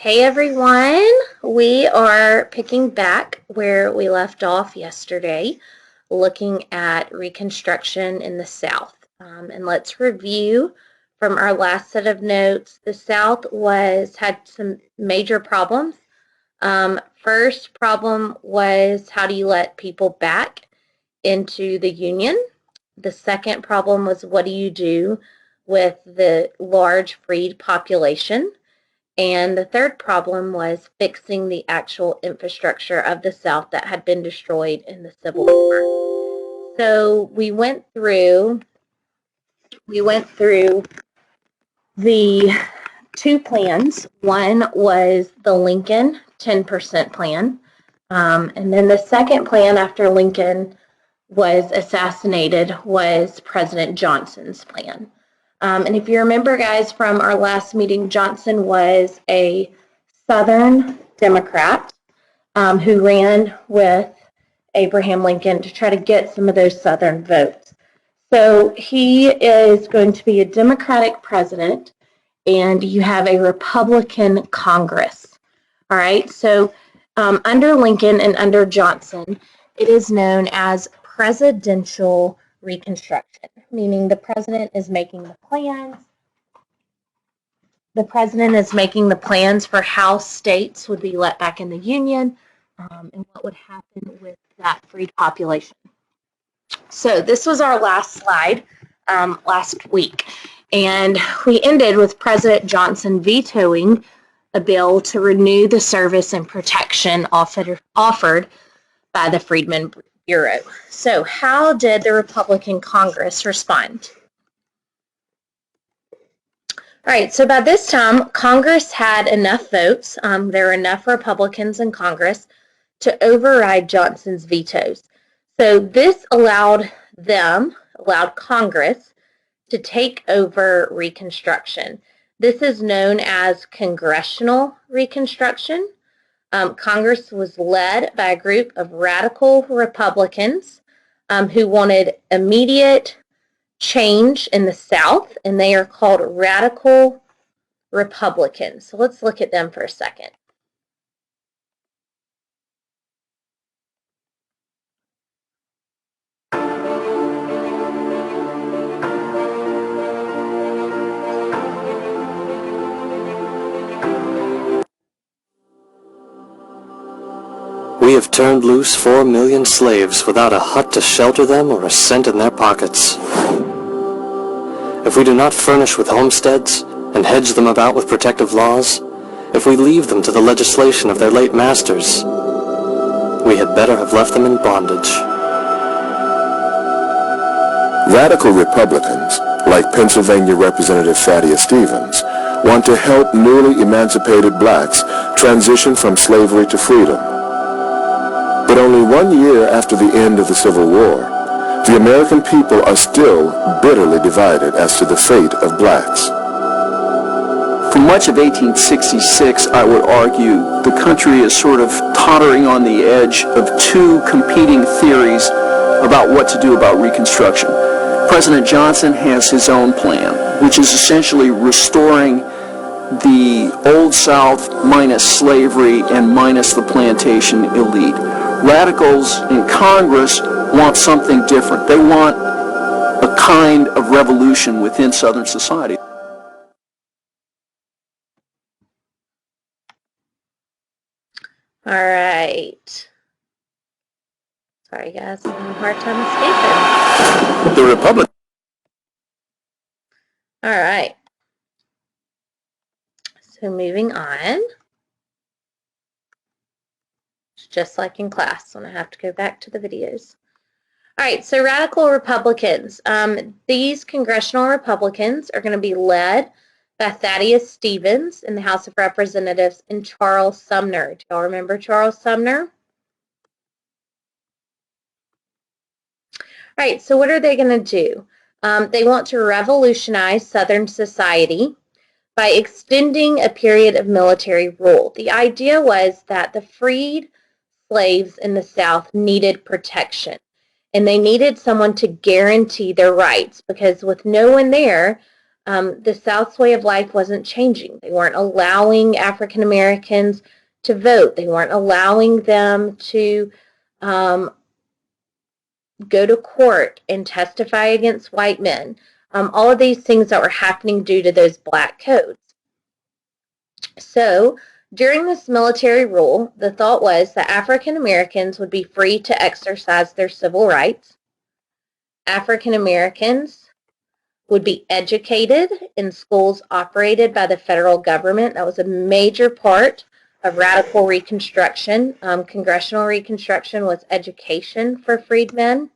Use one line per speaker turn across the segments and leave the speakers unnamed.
Hey everyone, we are picking back where we left off yesterday, looking at Reconstruction in the South. And let's review from our last set of notes. The South had some major problems. First problem was, how do you let people back into the Union? The second problem was, what do you do with the large freed population? And the third problem was fixing the actual infrastructure of the South that had been destroyed in the Civil War. So we went through the two plans. One was the Lincoln 10% plan. And then the second plan after Lincoln was assassinated was President Johnson's plan. And if you remember, guys, from our last meeting, Johnson was a Southern Democrat who ran with Abraham Lincoln to try to get some of those Southern votes. So he is going to be a Democratic president, and you have a Republican Congress. All right, so under Lincoln and under Johnson, it is known as presidential Reconstruction, meaning the president is making the plans. The president is making the plans for how states would be let back in the Union and what would happen with that freed population. So this was our last slide last week, and we ended with President Johnson vetoing a bill to renew the service and protection offered by the Freedmen Bureau. So how did the Republican Congress respond? All right, so by this time, Congress had enough votes. There were enough Republicans in Congress to override Johnson's vetoes. So this allowed Congress to take over Reconstruction. This is known as Congressional Reconstruction. Congress was led by a group of radical Republicans who wanted immediate change in the South, and they are called radical Republicans. So let's look at them for a second.
We have turned loose 4 million slaves without a hut to shelter them or a cent in their pockets. If we do not furnish with homesteads and hedge them about with protective laws, if we leave them to the legislation of their late masters, we had better have left them in bondage.
Radical Republicans, like Pennsylvania Representative Thaddeus Stevens, want to help newly emancipated blacks transition from slavery to freedom. But only 1 year after the end of the Civil War, the American people are still bitterly divided as to the fate of blacks.
For much of 1866, I would argue, the country is sort of tottering on the edge of two competing theories about what to do about Reconstruction. President Johnson has his own plan, which is essentially restoring the Old South minus slavery and minus the plantation elite. Radicals in Congress want something different. They want a kind of revolution within Southern society.
All right. Sorry, guys, I'm having a hard time escaping.
The Republic.
All right. So moving on. Just like in class when I have to go back to the videos. All right, so radical Republicans. These congressional Republicans are going to be led by Thaddeus Stevens in the House of Representatives and Charles Sumner. Do y'all remember Charles Sumner? All right, so what are they going to do? They want to revolutionize Southern society by extending a period of military rule. The idea was that the freed slaves in the South needed protection, and they needed someone to guarantee their rights, because with no one there, the South's way of life wasn't changing. They weren't allowing African Americans to vote. They weren't allowing them to go to court and testify against white men. All of these things that were happening due to those black codes. So during this military rule, the thought was that African Americans would be free to exercise their civil rights. African Americans would be educated in schools operated by the federal government. That was a major part of radical Reconstruction. Congressional Reconstruction was education for freedmen.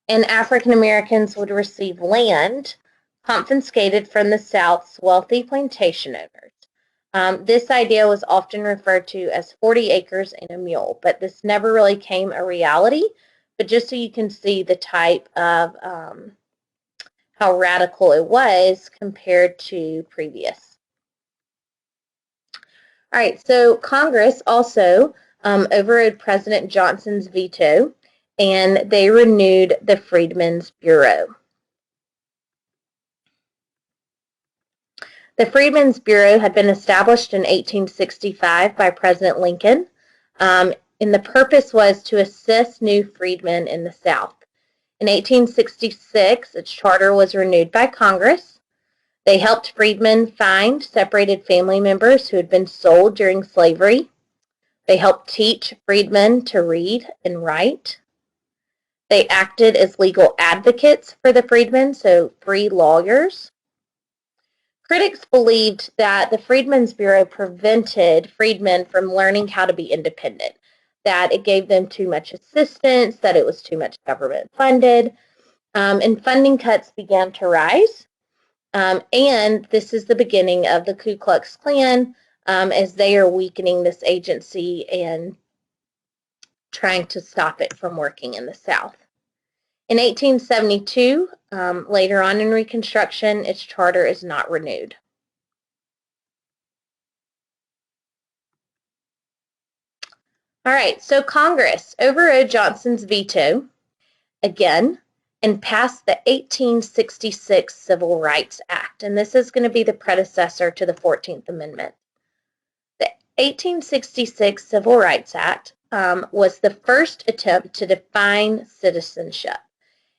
And African Americans would receive land confiscated from the South's wealthy plantation owners. This idea was often referred to as 40 acres and a mule, but this never really came a reality. But just so you can see the type of how radical it was compared to previous. All right, so Congress also overrode President Johnson's veto, and they renewed the Freedmen's Bureau. The Freedmen's Bureau had been established in 1865 by President Lincoln, and the purpose was to assist new freedmen in the South. In 1866, its charter was renewed by Congress. They helped freedmen find separated family members who had been sold during slavery. They helped teach freedmen to read and write. They acted as legal advocates for the freedmen, so free lawyers. Critics believed that the Freedmen's Bureau prevented freedmen from learning how to be independent, that it gave them too much assistance, that it was too much government funded, and funding cuts began to rise. And this is the beginning of the Ku Klux Klan as they are weakening this agency and trying to stop it from working in the South. In 1872, later on in Reconstruction, its charter is not renewed. All right, so Congress overrode Johnson's veto again and passed the 1866 Civil Rights Act, and this is going to be the predecessor to the 14th Amendment. The 1866 Civil Rights Act was the first attempt to define citizenship,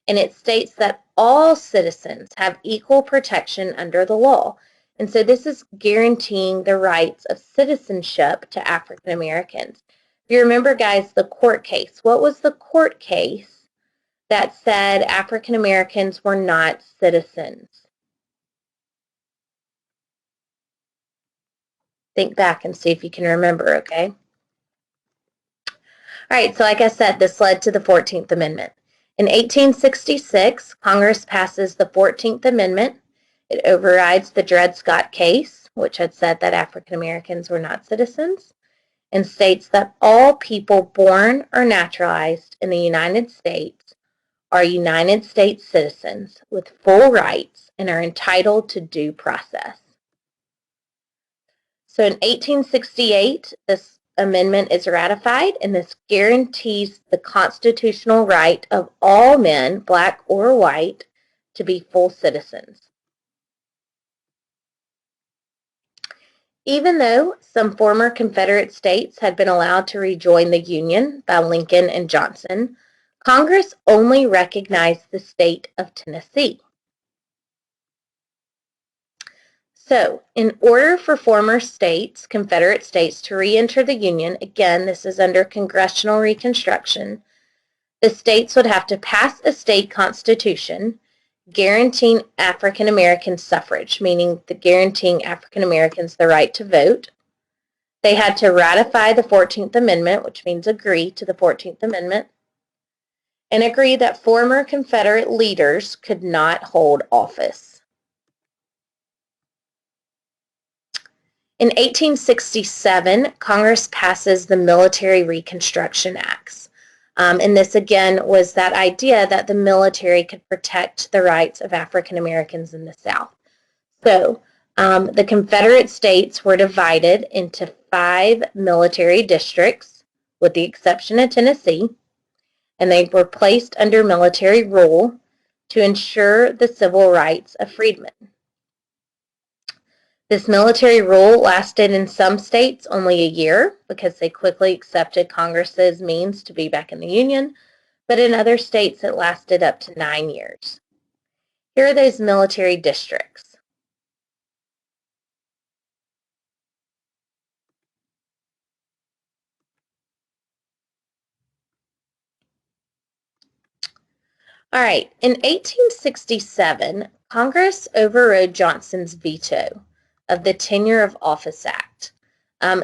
and it states that all citizens have equal protection under the law. And so this is guaranteeing the rights of citizenship to African Americans. If you remember, guys, the court case, what was the court case that said African Americans were not citizens? Think back and see if you can remember, okay? All right, so like I said, this led to the 14th Amendment. In 1866, Congress passes the 14th Amendment. It overrides the Dred Scott case, which had said that African Americans were not citizens, and states that all people born or naturalized in the United States are United States citizens with full rights and are entitled to due process. So in 1868, this amendment is ratified, and this guarantees the constitutional right of all men, black or white, to be full citizens. Even though some former Confederate states had been allowed to rejoin the Union by Lincoln and Johnson, Congress only recognized the state of Tennessee. So, in order for former states, Confederate states, to re-enter the Union, again, this is under Congressional Reconstruction, the states would have to pass a state constitution guaranteeing African American suffrage, meaning guaranteeing African Americans the right to vote. They had to ratify the 14th Amendment, which means agree to the 14th Amendment, and agree that former Confederate leaders could not hold office. In 1867, Congress passes the Military Reconstruction Acts. And this, again, was that idea that the military could protect the rights of African Americans in the South. So the Confederate states were divided into 5 military districts, with the exception of Tennessee, and they were placed under military rule to ensure the civil rights of freedmen. This military rule lasted in some states only a year because they quickly accepted Congress's means to be back in the Union, but in other states it lasted up to 9 years. Here are those military districts. All right, in 1867, Congress overrode Johnson's veto of the Tenure of Office Act.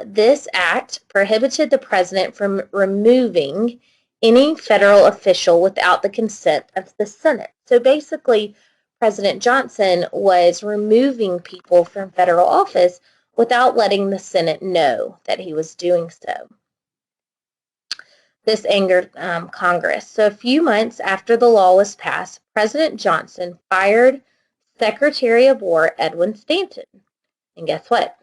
This act prohibited the president from removing any federal official without the consent of the Senate. So basically, President Johnson was removing people from federal office without letting the Senate know that he was doing so. This angered Congress. So a few months after the law was passed, President Johnson fired Secretary of War Edwin Stanton. And guess what?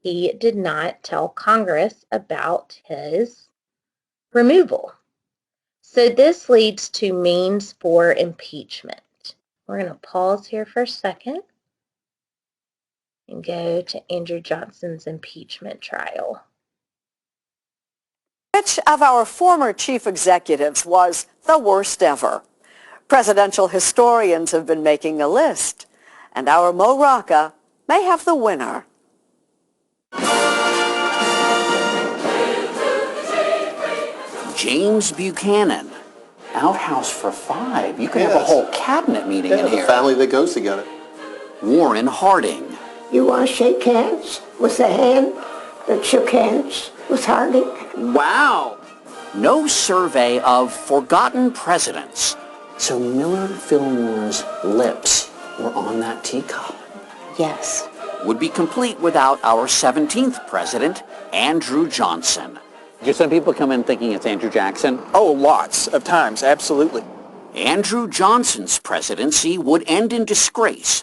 He did not tell Congress about his removal. So this leads to means for impeachment. We're going to pause here for a second and go to Andrew Johnson's impeachment trial.
Which of our former chief executives was the worst ever? Presidential historians have been making a list, and our Mo Rocca may have the winner.
James Buchanan. Outhouse for five. You could have a whole cabinet meeting in here.
The family that goes together.
Warren Harding.
You want to shake hands with the hand that shook hands with Harding?
Wow. No survey of forgotten presidents. So Millard Fillmore's lips were on that teacup.
Yes.
Would be complete without our 17th president, Andrew Johnson.
Do some people come in thinking it's Andrew Jackson?
Oh, lots of times, absolutely.
Andrew Johnson's presidency would end in disgrace.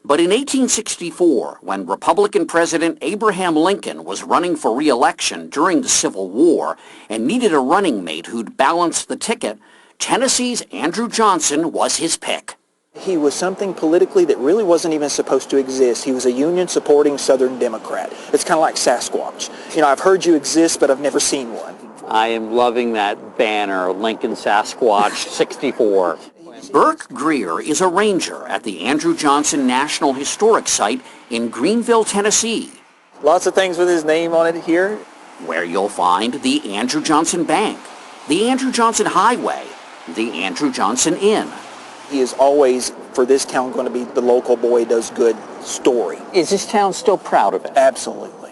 But in 1864, when Republican President Abraham Lincoln was running for re-election during the Civil War and needed a running mate who'd balance the ticket, Tennessee's Andrew Johnson was his pick.
He was something politically that really wasn't even supposed to exist. He was a Union-supporting Southern Democrat. It's kind of like Sasquatch. You know, I've heard you exist, but I've never seen one.
I am loving that banner, Lincoln Sasquatch 64.
Burke Greer is a ranger at the Andrew Johnson National Historic Site in Greenville, Tennessee.
Lots of things with his name on it here.
Where you'll find the Andrew Johnson Bank, the Andrew Johnson Highway, the Andrew Johnson Inn.
He is always, for this town, going to be the local boy does good story.
Is this town still proud of it?
Absolutely.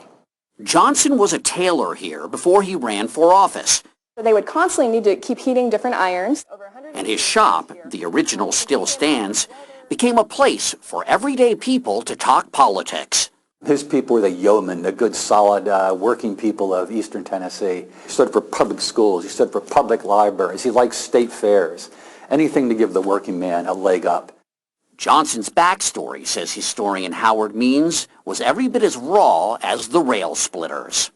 Johnson was a tailor here before he ran for office.
They would constantly need to keep heating different irons.
And his shop, the original still stands, became a place for everyday people to talk politics.
His people were the yeomen, the good, solid, working people of eastern Tennessee. He stood for public schools. He stood for public libraries. He liked state fairs. Anything to give the working man a leg up.
Johnson's backstory, says historian Howard Means, was every bit as raw as the rail splitters.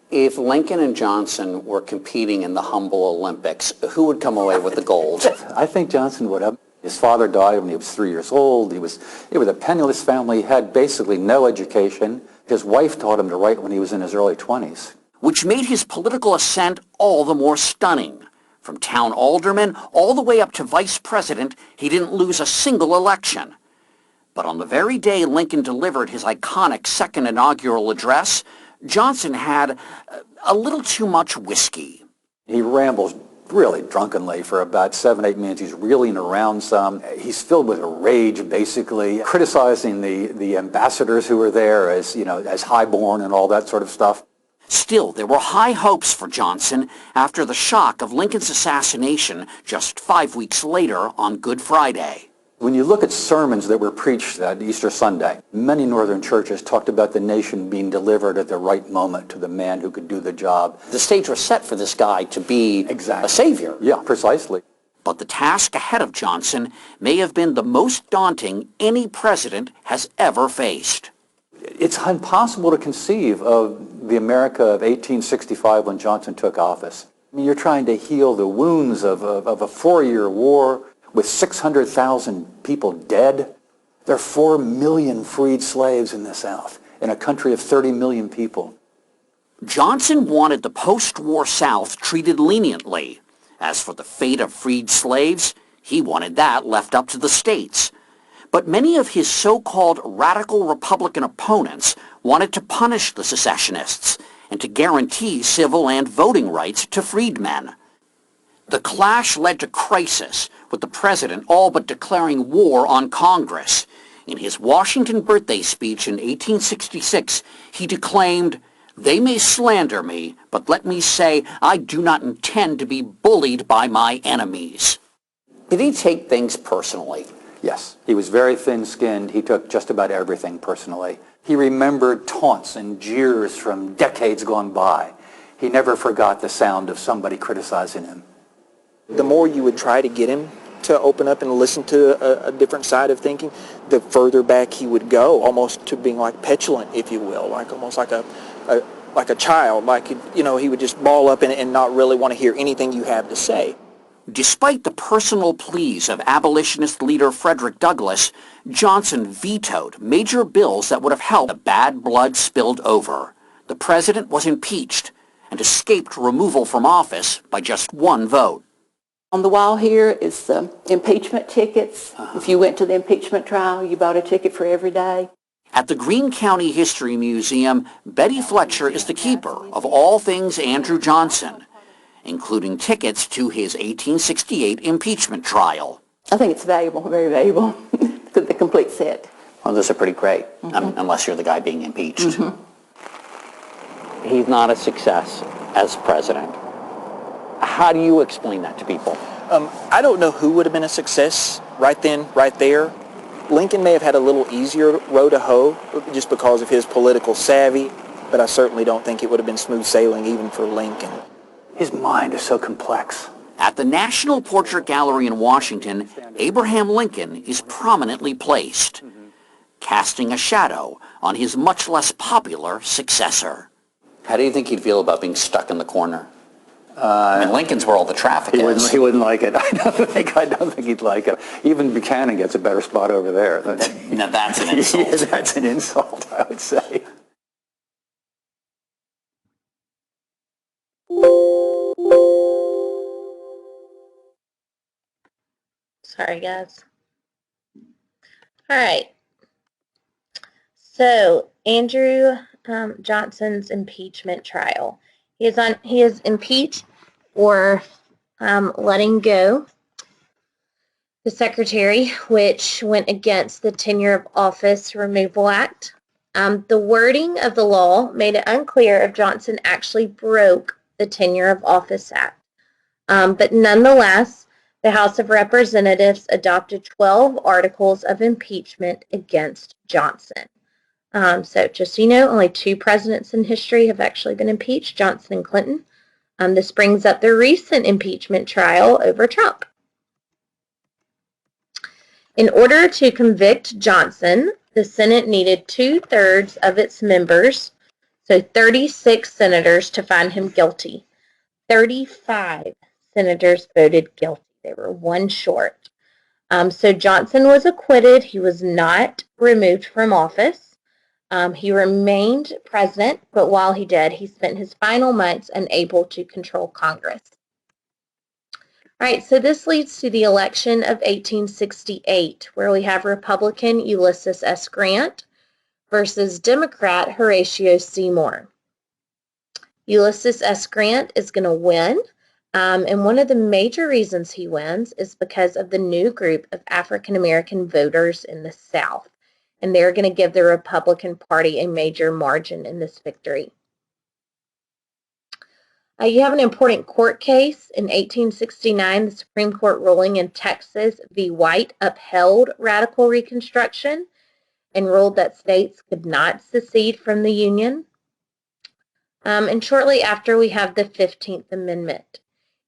If Lincoln and Johnson were competing in the humble Olympics, who would come away with the gold?
I think Johnson would have. His father died when he was 3 years old. It was a penniless family. He had basically no education. His wife taught him to write when he was in his early 20s.
Which made his political ascent all the more stunning. From town alderman all the way up to vice president, he didn't lose a single election. But on the very day Lincoln delivered his iconic second inaugural address, Johnson had a little too much whiskey.
He rambles really drunkenly for about 7-8 minutes. He's reeling around some. He's filled with rage, basically, criticizing the ambassadors who were there as, as highborn and all that sort of stuff.
Still, there were high hopes for Johnson after the shock of Lincoln's assassination just 5 weeks later on Good Friday.
When you look at sermons that were preached that Easter Sunday, many northern churches talked about the nation being delivered at the right moment to the man who could do the job.
The stage was set for this guy to be a savior.
Yeah, precisely.
But the task ahead of Johnson may have been the most daunting any president has ever faced.
It's impossible to conceive of the America of 1865 when Johnson took office. I mean, you're trying to heal the wounds of a 4-year war with 600,000 people dead. There are 4 million freed slaves in the South, in a country of 30 million people.
Johnson wanted the post-war South treated leniently. As for the fate of freed slaves, he wanted that left up to the states. But many of his so-called radical Republican opponents wanted to punish the secessionists and to guarantee civil and voting rights to freedmen. The clash led to crisis, with the president all but declaring war on Congress. In his Washington birthday speech in 1866, he declaimed, "They may slander me, but let me say I do not intend to be bullied by my enemies."
Did he take things personally?
Yes, he was very thin-skinned. He took just about everything personally. He remembered taunts and jeers from decades gone by. He never forgot the sound of somebody criticizing him.
The more you would try to get him to open up and listen to a different side of thinking, the further back he would go, almost to being like petulant, if you will, like almost like a child, like, you know, he would just ball up and not really want to hear anything you have to say.
Despite the personal pleas of abolitionist leader Frederick Douglass, Johnson vetoed major bills that would have helped the bad blood spilled over. The president was impeached and escaped removal from office by just one vote.
On the wall here is the impeachment tickets. If you went to the impeachment trial, you bought a ticket for every day.
At the Greene County History Museum, Betty Fletcher is the keeper of all things Andrew Johnson, including tickets to his 1868 impeachment trial.
I think it's valuable, very valuable, the complete set.
Well, those are pretty great, unless you're the guy being impeached. He's not a success as president. How do you explain that to people?
I don't know who would have been a success right then, right there. Lincoln may have had a little easier row to hoe just because of his political savvy, but I certainly don't think it would have been smooth sailing even for Lincoln.
His mind is so complex.
At the National Portrait Gallery in Washington, Abraham Lincoln is prominently placed, casting a shadow on his much less popular successor.
How do you think he'd feel about being stuck in the corner? I mean, Lincoln's where all the traffic is.
He wouldn't like it. I don't think he'd like it. Even Buchanan gets a better spot over there.
Now that's an insult.
Yeah, that's an insult, I would say.
Sorry, guys. All right. So, Andrew Johnson's impeachment trial. He is impeached for letting go the secretary, which went against the Tenure of Office Removal Act. The wording of the law made it unclear if Johnson actually broke the Tenure of Office Act. But nonetheless, the House of Representatives adopted 12 articles of impeachment against Johnson. So just so you know, only 2 presidents in history have actually been impeached, Johnson and Clinton. This brings up the recent impeachment trial over Trump. In order to convict Johnson, the Senate needed 2/3 of its members, so 36 senators, to find him guilty. 35 senators voted guilty. They were one short. So Johnson was acquitted. He was not removed from office. He remained president, but while he did, he spent his final months unable to control Congress. All right, so this leads to the election of 1868, where we have Republican Ulysses S. Grant versus Democrat Horatio Seymour. Ulysses S. Grant is going to win, and one of the major reasons he wins is because of the new group of African American voters in the South, and they're going to give the Republican Party a major margin in this victory. You have an important court case. In 1869, the Supreme Court ruling in Texas v. White upheld radical Reconstruction and ruled that states could not secede from the Union. And shortly after, we have the 15th Amendment.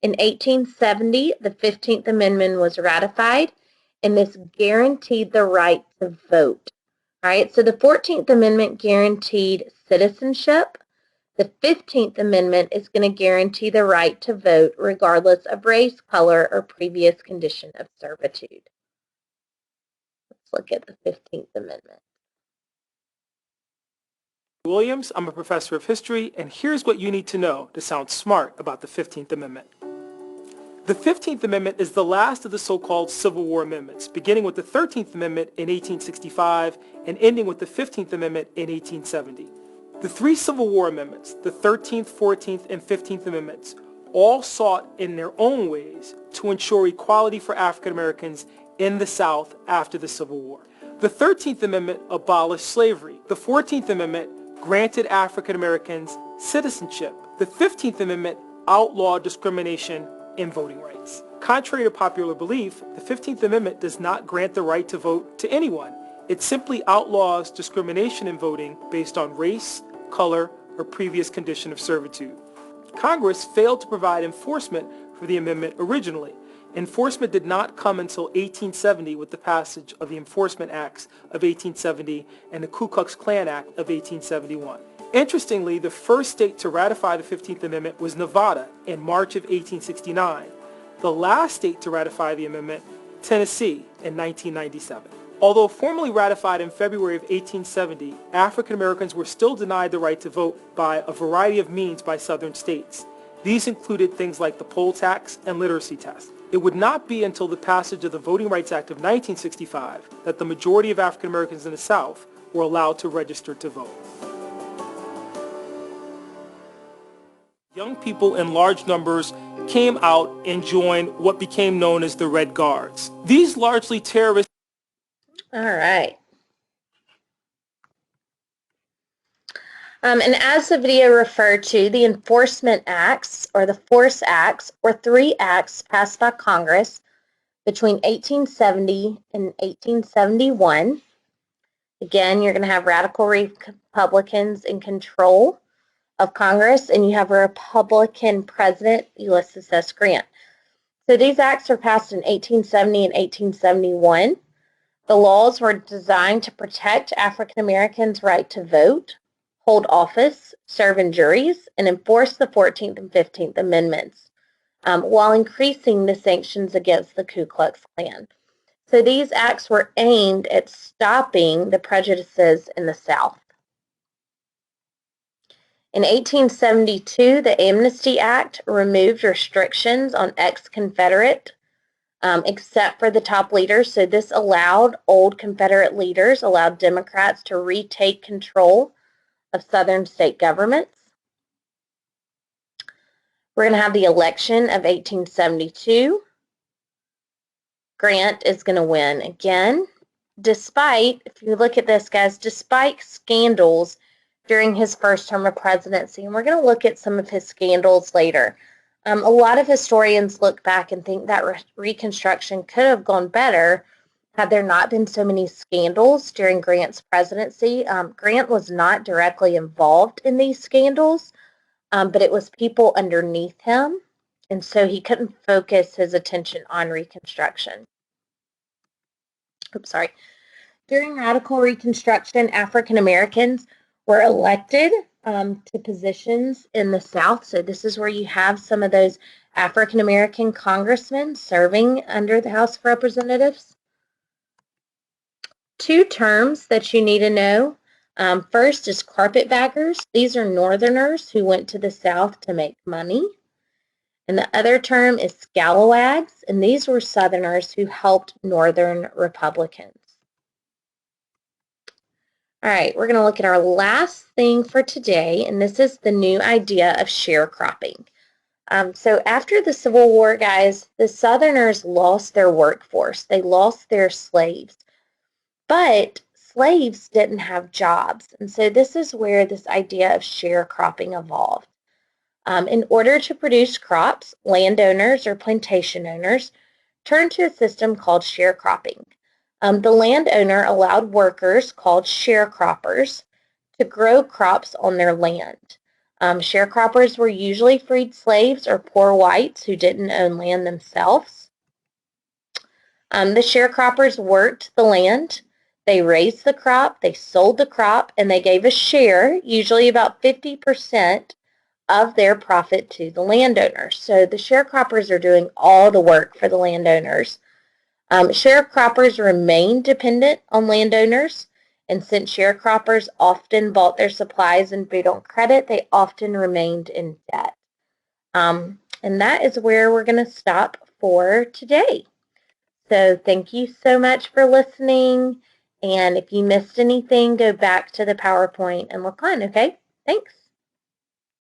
In 1870, the 15th Amendment was ratified, and this guaranteed the right to vote. All right, so the 14th Amendment guaranteed citizenship. The 15th Amendment is going to guarantee the right to vote regardless of race, color, or previous condition of servitude. Let's look at the 15th Amendment.
Williams, I'm a professor of history, and here's what you need to know to sound smart about the 15th Amendment. The 15th Amendment is the last of the so-called Civil War amendments, beginning with the 13th Amendment in 1865 and ending with the 15th Amendment in 1870. The three Civil War amendments, the 13th, 14th, and 15th Amendments, all sought in their own ways to ensure equality for African Americans in the South after the Civil War. The 13th Amendment abolished slavery. The 14th Amendment granted African Americans citizenship. The 15th Amendment outlawed discrimination in voting rights. Contrary to popular belief, the 15th Amendment does not grant the right to vote to anyone. It simply outlaws discrimination in voting based on race, color, or previous condition of servitude. Congress failed to provide enforcement for the amendment originally. Enforcement did not come until 1870 with the passage of the Enforcement Acts of 1870 and the Ku Klux Klan Act of 1871. Interestingly, the first state to ratify the 15th Amendment was Nevada in March of 1869. The last state to ratify the amendment, Tennessee, in 1997. Although formally ratified in February of 1870, African Americans were still denied the right to vote by a variety of means by southern states. These included things like the poll tax and literacy test. It would not be until the passage of the Voting Rights Act of 1965 that the majority of African Americans in the South were allowed to register to vote. Young people in large numbers came out and joined what became known as the Red Guards. These largely terrorist.
All right. And as the video referred to, the Enforcement Acts, or the Force Acts, were three acts passed by Congress between 1870 and 1871. Again, you're going to have radical Republicans in control of Congress, and you have a Republican president, Ulysses S. Grant. So these acts were passed in 1870 and 1871. The laws were designed to protect African Americans' right to vote, hold office, serve in juries, and enforce the 14th and 15th Amendments, while increasing the sanctions against the Ku Klux Klan. So these acts were aimed at stopping the prejudices in the South. In 1872, the Amnesty Act removed restrictions on ex-Confederate, except for the top leaders. So this allowed old Confederate leaders, allowed Democrats to retake control of Southern state governments. We're going to have the election of 1872. Grant is going to win again, despite, if you look at this, guys, despite scandals during his first term of presidency. And we're going to look at some of his scandals later. A lot of historians look back and think that Reconstruction could have gone better had there not been so many scandals during Grant's presidency. Grant was not directly involved in these scandals, but it was people underneath him, and so he couldn't focus his attention on Reconstruction. Oops, sorry. During radical Reconstruction, African Americans were elected to positions in the South. So this is where you have some of those African American congressmen serving under the House of Representatives. Two terms that you need to know. First is carpetbaggers. These are Northerners who went to the South to make money. And the other term is scalawags, and these were Southerners who helped Northern Republicans. All right, we're going to look at our last thing for today, and this is the new idea of sharecropping. So after the Civil War, guys, the Southerners lost their workforce. They lost their slaves. But slaves didn't have jobs, and so this is where this idea of sharecropping evolved. In order to produce crops, landowners or plantation owners turned to a system called sharecropping. The landowner allowed workers, called sharecroppers, to grow crops on their land. Sharecroppers were usually freed slaves or poor whites who didn't own land themselves. The sharecroppers worked the land. They raised the crop, they sold the crop, and they gave a share, usually about 50% of their profit to the landowners. So the sharecroppers are doing all the work for the landowners. Sharecroppers remain dependent on landowners, and since sharecroppers often bought their supplies and food on credit, they often remained in debt. And that is where we're going to stop for today. So thank you so much for listening. And if you missed anything, go back to the PowerPoint and look on, okay? Thanks.